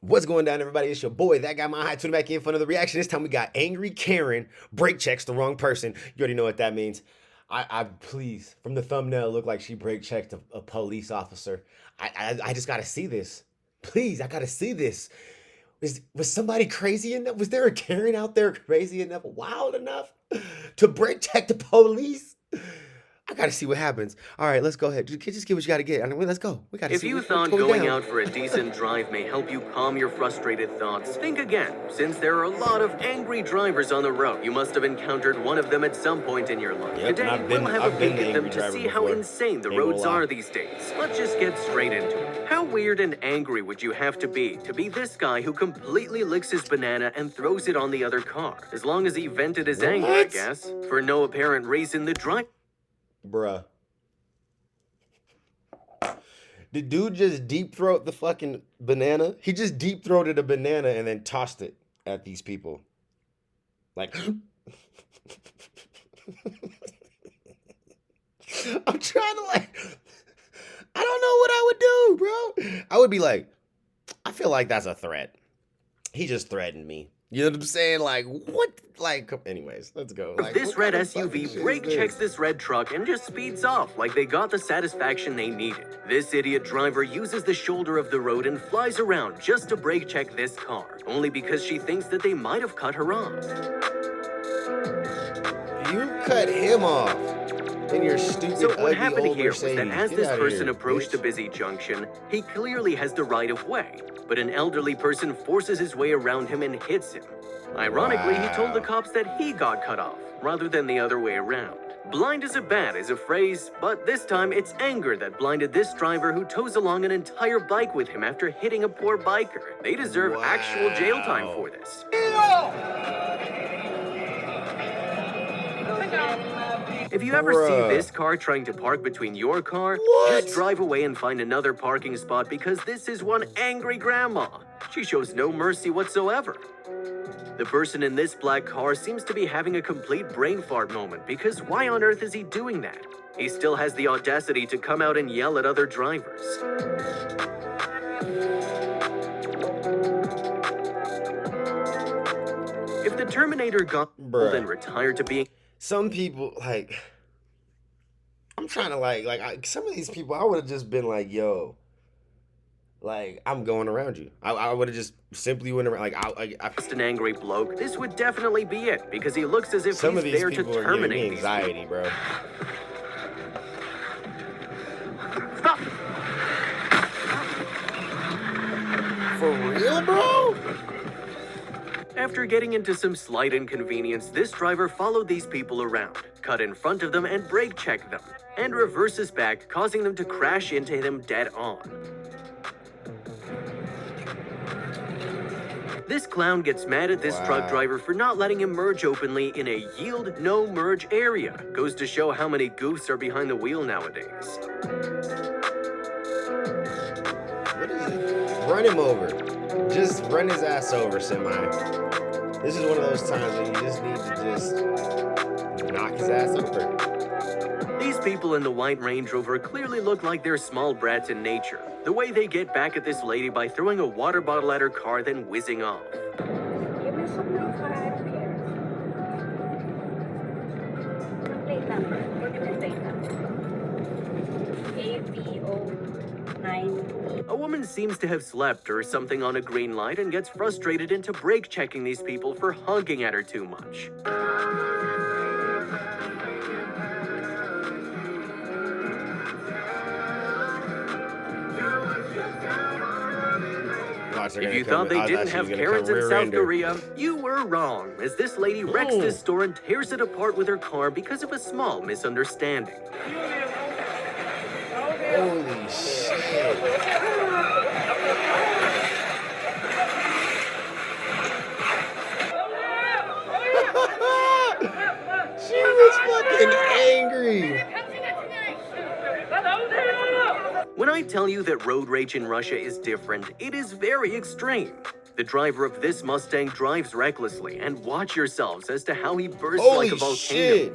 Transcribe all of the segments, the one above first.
What's going down, everybody? It's your boy, that guy, my high, tuning back in for another reaction. This time we got Angry Karen brake checks the wrong person. You already know what that means. I please, from the thumbnail, it looked like she brake checked a police officer. I just gotta see this. Please, I gotta see this. Was somebody crazy enough? Was there a Karen out there crazy enough, wild enough to brake check the police? I gotta see what happens. All right, let's go ahead. Just get what you gotta get. I mean, let's go. We gotta If see. you thought going out for a decent drive may help you calm your frustrated thoughts, think again. Since there are a lot of angry drivers on the road, you must have encountered one of them at some point in your life. Yep, Today, we'll have a peek at them to see how insane the roads are these days. Let's just get straight into it. How weird and angry would you have to be this guy who completely licks his banana and throws it on the other car? As long as he vented his anger, I guess. For no apparent reason, the driver... Bruh. The dude just deep throat the fucking banana. He just deep throated a banana and then tossed it at these people. Like, I'm trying to I don't know what I would do, bro. I would be like, I feel like that's a threat. He just threatened me. You know what I'm saying? Like, what? Like, anyways, let's go. Like, this red SUV brake checks this red truck and just speeds off like they got the satisfaction they needed. This idiot driver uses the shoulder of the road and flies around just to brake check this car, only because she thinks that they might have cut her off. You cut him off in your stupid, so what ugly happened old here was that Mercedes. as this person approached a busy junction, he clearly has the right of way, but an elderly person forces his way around him and hits him. Ironically, he told the cops that he got cut off, rather than the other way around. Blind as a bat is a phrase, but this time it's anger that blinded this driver who tows along an entire bike with him after hitting a poor biker. They deserve actual jail time for this. If you ever see this car trying to park between your car, just drive away and find another parking spot because this is one angry grandma. She shows no mercy whatsoever. The person in this black car seems to be having a complete brain fart moment because why on earth is he doing that? He still has the audacity to come out and yell at other drivers. If the Terminator got old and retired to being... Some people, like, I'm trying to, some of these people, I would have just been like, yo, like, I'm going around you. I would have just simply went around, just an angry bloke. This would definitely be it, because he looks as if some he's of these there to people are terminate giving me anxiety, bro. Stop! For real, bro? After getting into some slight inconvenience, this driver followed these people around, cut in front of them and brake checked them, and reverses back, causing them to crash into him dead on. This clown gets mad at this truck driver for not letting him merge openly in a yield no merge area. Goes to show how many goofs are behind the wheel nowadays. What is it? Run him over. Just run his ass over, semi. This is one of those times when you just need to just knock his ass over. These people in the white Range Rover clearly look like they're small brats in nature. The way they get back at this lady by throwing a water bottle at her car, then whizzing off. Give me some milk card here. The plate number. What is the plate number? ABO9. A woman seems to have slept or something on a green light and gets frustrated into brake checking these people for honking at her too much. If you thought they didn't have Karens in South Korea, you were wrong, as this lady wrecks this store and tears it apart with her car because of a small misunderstanding. Holy shit. She was fucking angry. When I tell you that road rage in Russia is different, it is very extreme. The driver of this Mustang drives recklessly, and watch yourselves as to how he bursts Holy like a volcano. shit.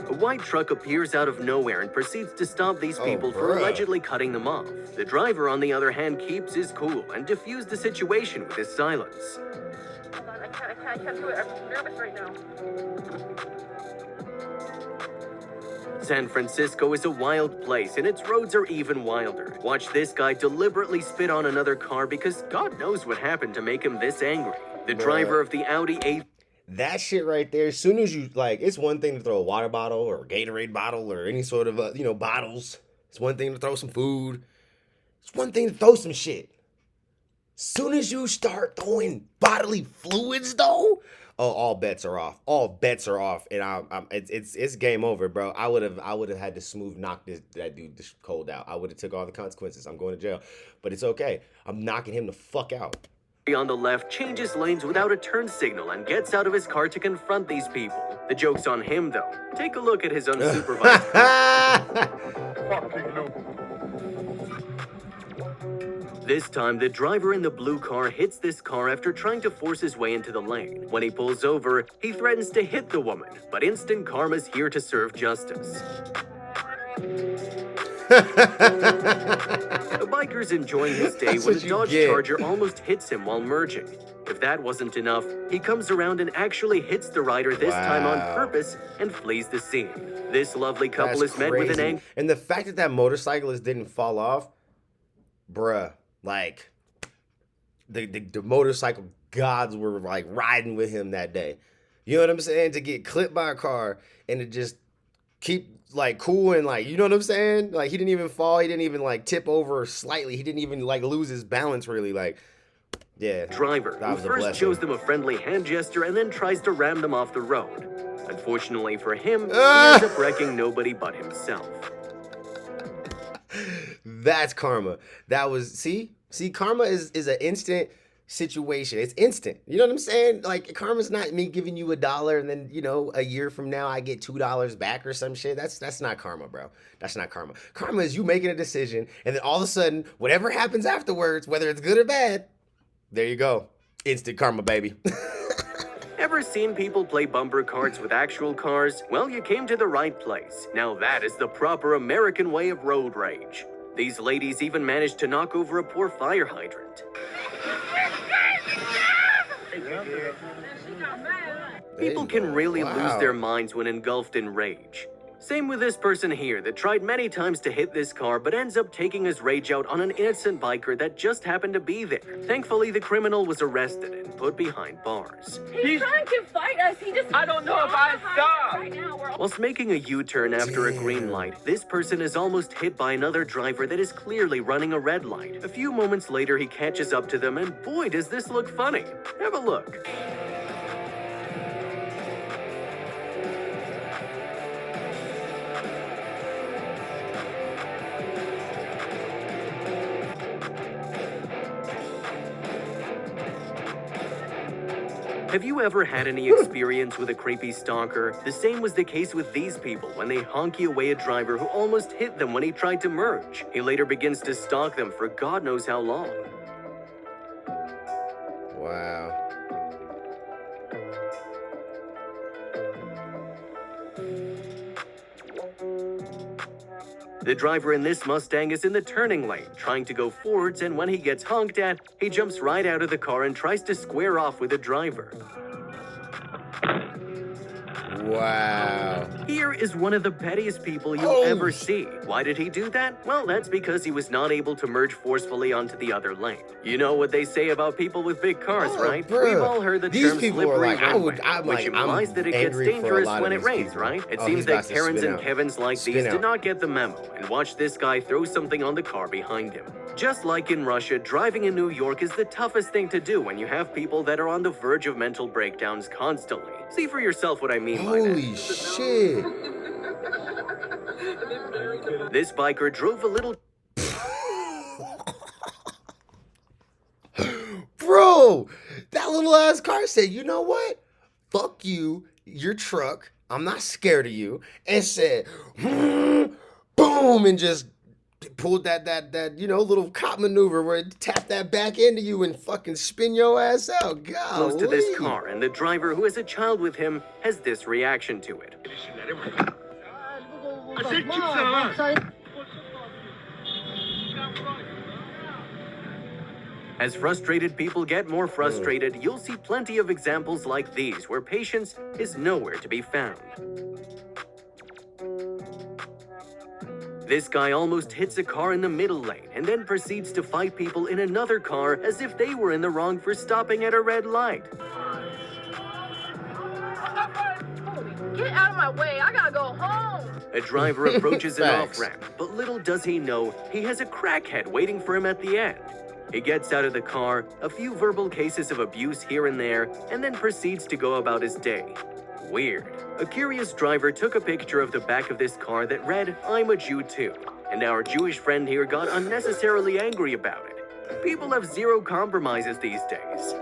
A white truck appears out of nowhere and proceeds to stop these people for bruh. allegedly cutting them off. The driver, on the other hand, keeps his cool and diffused the situation with his silence. I can't do it. I'm nervous right now. San Francisco is a wild place, and its roads are even wilder. Watch this guy deliberately spit on another car because God knows what happened to make him this angry. The driver of the Audi A. That shit right there, as soon as you, like, it's one thing to throw a water bottle or a Gatorade bottle or any sort of, bottles. It's one thing to throw some food. It's one thing to throw some shit. Soon as you start throwing bodily fluids, though, oh, all bets are off. All bets are off, and it's game over, bro. I would have had to smooth knock that dude this cold out. I would have took all the consequences. I'm going to jail, but it's okay. I'm knocking him the fuck out. On the left changes lanes without a turn signal and gets out of his car to confront these people. The joke's on him, though. Take a look at his unsupervised This time, the driver in the blue car hits this car after trying to force his way into the lane. When he pulls over, he threatens to hit the woman, but instant karma's here to serve justice. The biker's enjoying his day That's when what a you Dodge get. Charger almost hits him while merging. If that wasn't enough, he comes around and actually hits the rider, this time on Wow. purpose, and flees the scene. This lovely couple That's is met with an crazy. And the fact that that motorcyclist didn't fall off, bruh, like, the motorcycle gods were, like, riding with him that day. You know what I'm saying? To get clipped by a car and to just keep, like, cool and, like, you know what I'm saying? Like, he didn't even fall. He didn't even, like, tip over slightly. He didn't even, like, lose his balance, really. Like, yeah. driver That who was a first blessing. shows them a friendly hand gesture and then tries to ram them off the road. Unfortunately for him, he Ah! ends up wrecking nobody but himself. That's karma. That was, see, karma is an instant situation. It's instant. You know what I'm saying? Like, karma's not me giving you $1 and then, a year from now I get $2 back or some shit. That's not karma, bro. That's not karma. Karma is you making a decision and then all of a sudden, whatever happens afterwards, whether it's good or bad, there you go. Instant karma, baby. Ever seen people play bumper cards with actual cars? Well, you came to the right place. Now that is the proper American way of road rage. These ladies even managed to knock over a poor fire hydrant. People can really lose their minds when engulfed in rage. Same with this person here that tried many times to hit this car but ends up taking his rage out on an innocent biker that just happened to be there. Thankfully, the criminal was arrested and put behind bars. He's trying to fight us. He just. I don't know if I stop. Right now, we're all. Whilst making a U-turn after a green light, this person is almost hit by another driver that is clearly running a red light. A few moments later, he catches up to them, and boy, does this look funny. Have a look. Have you ever had any experience with a creepy stalker? The same was the case with these people when they honky away a driver who almost hit them when he tried to merge. He later begins to stalk them for God knows how long. Wow. The driver in this Mustang is in the turning lane, trying to go forwards, and when he gets honked at, he jumps right out of the car and tries to square off with the driver. Wow. Here is one of the pettiest people you'll Oh. ever see. Why did he do that? Well, that's because he was not able to merge forcefully onto the other lane. You know what they say about people with big cars, Oh, right? bruh. We've all heard the These term people are slippery like, I'm which like, implies I'm that it gets angry for a dangerous lot when of it these rains, people. right? It Oh, seems he's that about to Karens spin and out. Kevins like Spin these out. did not get the memo, and watch this guy throw something on the car behind him. Just like in Russia, driving in New York is the toughest thing to do when you have people that are on the verge of mental breakdowns constantly. See for yourself what I mean by that. Holy shit. This biker drove a little Bro, that little ass car said, you know what? Fuck you, your truck. I'm not scared of you. And said, boom, and just pulled that little cop maneuver where it tapped that back into you and fucking spin your ass out. Close to this Golly. car, and the driver, who has a child with him, has this reaction to it. As frustrated people get more frustrated, you'll see plenty of examples like these where patience is nowhere to be found. This guy almost hits a car in the middle lane and then proceeds to fight people in another car as if they were in the wrong for stopping at a red light. Get out of my way. I gotta go home. A driver approaches an Facts. off-ramp, but little does he know he has a crackhead waiting for him at the end. He gets out of the car, a few verbal cases of abuse here and there, and then proceeds to go about his day. Weird. A curious driver took a picture of the back of this car that read, "I'm a Jew too," and our Jewish friend here got unnecessarily angry about it. People have zero compromises these days.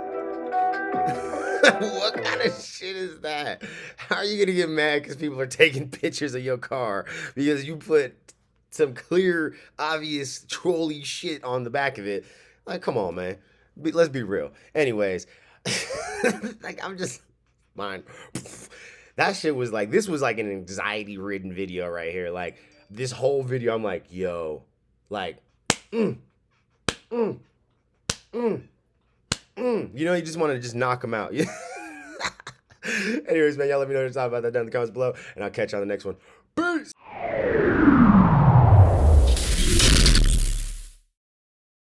What kind of shit is that? How are you gonna get mad because people are taking pictures of your car because you put some clear, obvious trolley shit on the back of it? Like, come on, man. Let's be real. Anyways, like, I'm just mine. That shit was like, this was like an anxiety-ridden video right here. Like, this whole video, I'm like, yo, like, you just want to just knock them out. Anyways, man, y'all let me know what you're talking about that down in the comments below, and I'll catch you on the next one. Peace!